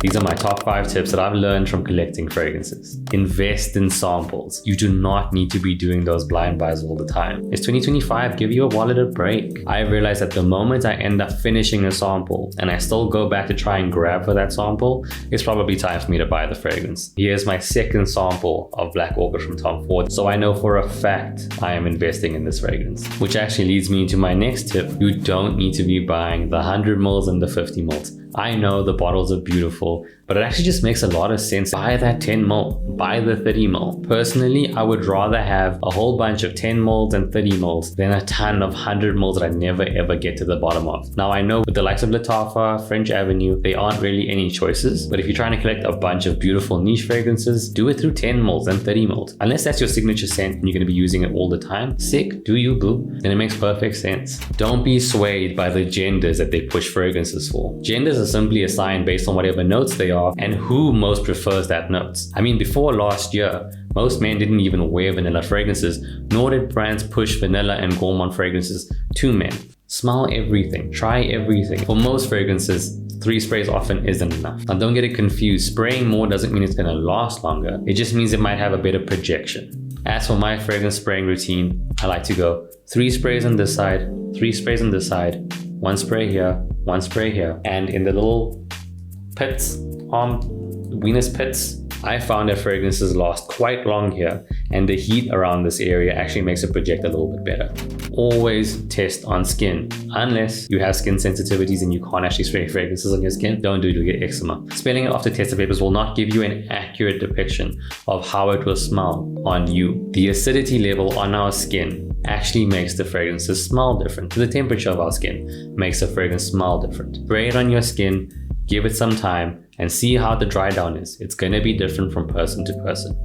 These are my top 5 tips that I've learned from collecting fragrances. Invest in samples. You do not need to be doing those blind buys all the time. It's 2025, give your wallet a break. I realized that the moment I end up finishing a sample and I still go back to try and grab for that sample, it's probably time for me to buy the fragrance. Here's my second sample of Black Orchid from Tom Ford, so I know for a fact I am investing in this fragrance. Which actually leads me into my next tip. You don't need to be buying the 100 mils and the 50 mils. I know the bottles are beautiful, but it actually just makes a lot of sense. Buy that 10 mil, buy the 30 mil. Personally, I would rather have a whole bunch of 10 mils and 30 mils than a ton of 100 mils that I never ever get to the bottom of. Now I know with the likes of Lattafa, French Avenue, they aren't really any choices, but if you're trying to collect a bunch of beautiful niche fragrances, do it through 10 mils and 30 mils. Unless that's your signature scent and you're going to be using it all the time, sick, do you boo, then it makes perfect sense. Don't be swayed by the genders that they push fragrances for. Genders are simply assigned based on whatever notes they are and who most prefers that notes. I mean, before last year, most men didn't even wear vanilla fragrances, nor did brands push vanilla and gourmand fragrances to men. Smell everything, try everything. For most fragrances, 3 sprays often isn't enough. Now don't get it confused, spraying more doesn't mean it's gonna last longer, it just means it might have a better projection. As for my fragrance spraying routine, I like to go 3 sprays on this side, 3 sprays on this side, 1 spray here, 1 spray here, and in the little pits, Venus pits, I found that fragrances last quite long here, and the heat around this area actually makes it project a little bit better. Always test on skin. Unless you have skin sensitivities and you can't actually spray fragrances on your skin, don't do it, you'll get eczema. Spelling it off the tester papers will not give you an accurate depiction of how it will smell on you. The acidity level on our skin actually makes the fragrances smell different. The temperature of our skin makes the fragrance smell different. Spray it on your skin, give it some time, and see how the dry down is. It's gonna be different from person to person.